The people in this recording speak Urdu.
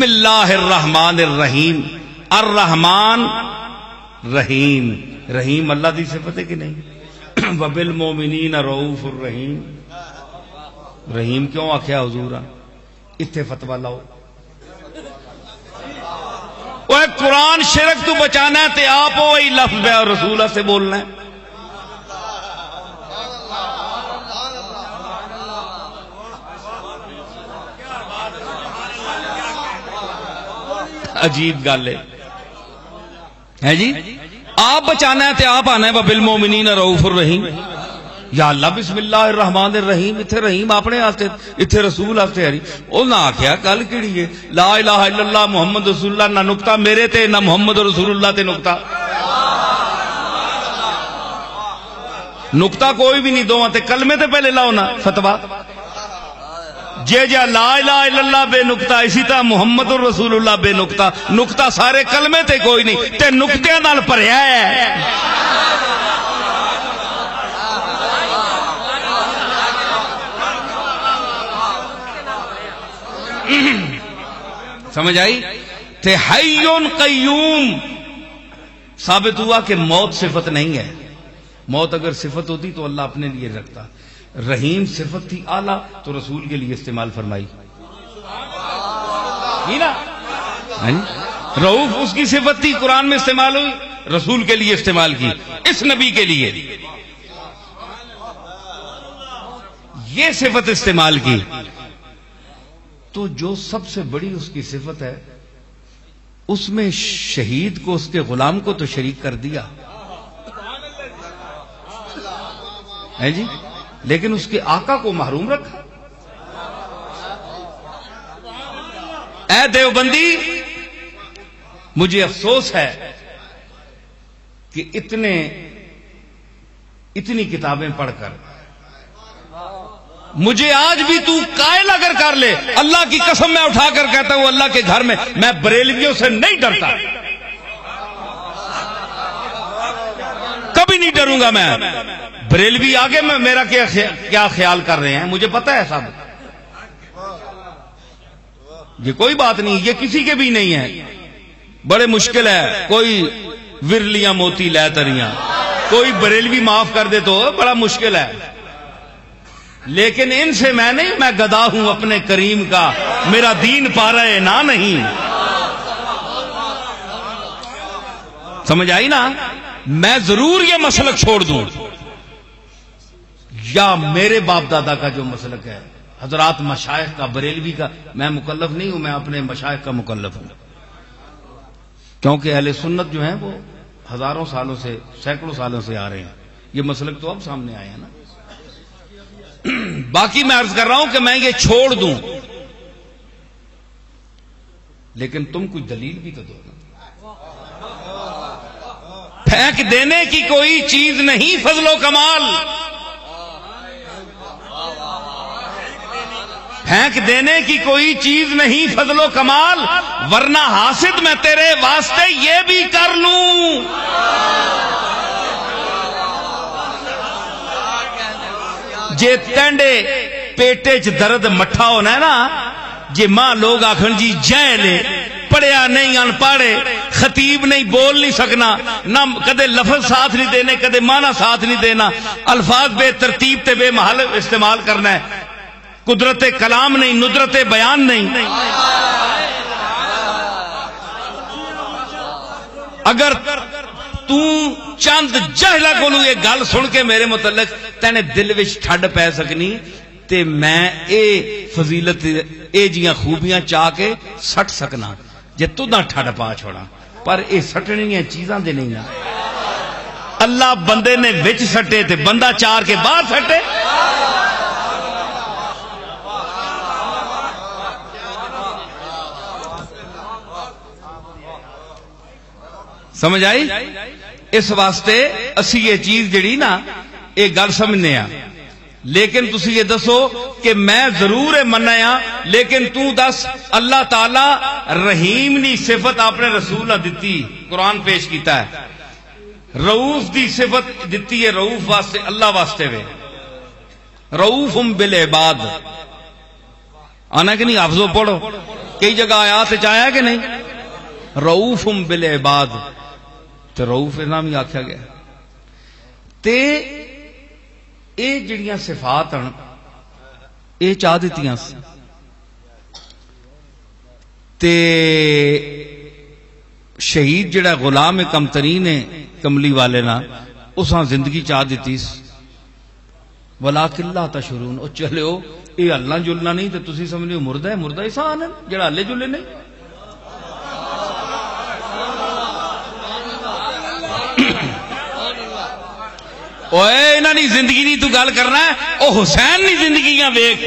بسم اللہ الرحمن الرحیم. الرحمن رحیم. رحیم اللہ دی صفت ہے کہ نہیں؟ وبالمؤمنین رؤوف الرحیم. رحیم کیوں آکھیا حضور؟ اتھے فتوی لاؤ. وہ قرآن شرک تو بچانا ہے تے آپ وہی لفظ ہے اور رسولہ سے بولنا ہے. عجیب گل ہے جی. آپ بچانا ہے تے آپ آنا ہے وبالمؤمنین رؤوف الرحیم. یا اللہ بسم اللہ الرحمن الرحیم. اتھے رحیم اپنے آستے اتھے رسول آستے ہری. او نہ آکھیا کل کیڑی ہے لا الہ الا اللہ محمد رسول اللہ. نہ نقطہ میرے تے نہ محمد رسول اللہ تے نقطہ. نقطہ کوئی بھی نہیں. دو تے کلمے تے پہلے لاؤ نا فتوا. جے جا لا الہ الا اللہ بے نقطہ اسی طرح محمد رسول اللہ بے نقطہ. نقطہ سارے کلمے تے کوئی نہیں تے نقطے نال بھریا ہے. سمجھ آئی؟ تے حی قیوم ثابت ہوا کہ موت صفت نہیں ہے. موت اگر صفت ہوتی تو اللہ اپنے لیے رکھتا. رحیم صفت تھی اعلیٰ تو رسول کے لیے استعمال فرمائی نا. رؤوف اس کی صفت تھی قرآن میں استعمال ہوئی رسول کے لیے استعمال کی اس نبی کے لیے یہ صفت استعمال کی. تو جو سب سے بڑی اس کی صفت ہے اس میں شہید کو اس کے غلام کو تو شریک کر دیا ہے جی. لیکن اس کے آقا کو محروم رکھا. اے دیوبندی مجھے افسوس ہے کہ اتنی کتابیں پڑھ کر مجھے آج بھی تو قائل اگر کر لے اللہ کی قسم میں اٹھا کر کہتا ہوں اللہ کے گھر میں بریلویوں سے نہیں ڈرتا. کبھی نہیں ڈروں گا میں. بریلوی آگے میں میرا کیا خیال کر رہے ہیں مجھے پتا ہے سب. یہ کوئی بات نہیں. یہ کسی کے بھی نہیں ہے. بڑے مشکل ہے کوئی ورلیاں موتی لے تریاں کوئی بریلوی معاف کر دے تو بڑا مشکل ہے. لیکن ان سے میں نہیں. میں گدا ہوں اپنے کریم کا. میرا دین پا رہے نہ نہیں. سمجھ آئی نا. میں ضرور یہ مسلک چھوڑ دوں یا میرے باپ دادا کا جو مسلک ہے حضرات مشائخ کا بریلوی کا. میں مکلف نہیں ہوں. میں اپنے مشائخ کا مکلف ہوں کیونکہ اہل سنت جو ہیں وہ ہزاروں سالوں سے سینکڑوں سالوں سے آ رہے ہیں. یہ مسلک تو اب سامنے آئے ہیں نا. باقی میں عرض کر رہا ہوں کہ میں یہ چھوڑ دوں لیکن تم کچھ دلیل بھی تو دو نا. پھینک دینے کی کوئی چیز نہیں فضل و کمال. پھینک دینے کی کوئی چیز نہیں فضل و کمال. ورنہ حاسد میں تیرے واسطے یہ بھی کر لوں. جے تینڈے پیٹے چ درد مٹھا ہونا ہے نا. جے ماں لوگ آکھن جی جیلے پڑھیا نہیں ان پاڑے خطیب نہیں بول نہیں سکنا نہ کدے لفظ ساتھ نہیں دینے کدے معنی ساتھ نہیں دینا. الفاظ بے ترتیب تے بے محل استعمال کرنا ہے. قدرت کلام نہیں ندرت بیان نہیں. اگر تو چند جہلا کولو یہ گل سن کے میرے متعلق تینے دل وچ ٹھڈ پے سکنی تے میں اے فضیلت اے جیاں خوبیاں چاہ کے سٹ سکنا جے تو نہ ٹھڈ پا چھوڑا. پر اے سٹنیاں چیزاں دے نہیں نا. اللہ بندے نے وچ سٹے تے بندہ چار کے بعد سٹے. سمجھ آئی؟ اس واسطے اسی یہ چیز جڑی نا یہ گل سمجھنے ہاں. لیکن تسی یہ دسو کہ میں ضرور منیا لیکن تو دس اللہ تعالی رحیم دی صفت اپنے رسول نے دتی قرآن پیش کیتا ہے. رؤوف دی صفت دتی ہے رؤوف واسطے اللہ واسطے وے. رؤوف بالعباد آنا کہ نہیں حافظو پڑھو کئی جگہ آیات چایا کہ نہیں؟ رؤوف بالعباد تے رؤوف نام ہی آکھیا گیا. تے اے جڑیاں صفات ہیں اے چاہ دیتیاں تے شہید جڑا غلام کمترین ہے کملی والے نا اساں زندگی چاہ دیتی ولیکن لا تشعرون. او چلو اے اللہ جلنا نہیں تے تسی سمجھو مردہ ہے. مردہ انسان ہے جڑا اللہ جلے نہیں. اوے انہاں دی زندگی دی تو گل کرنا ہے, او حسین دی زندگیاں ویکھ.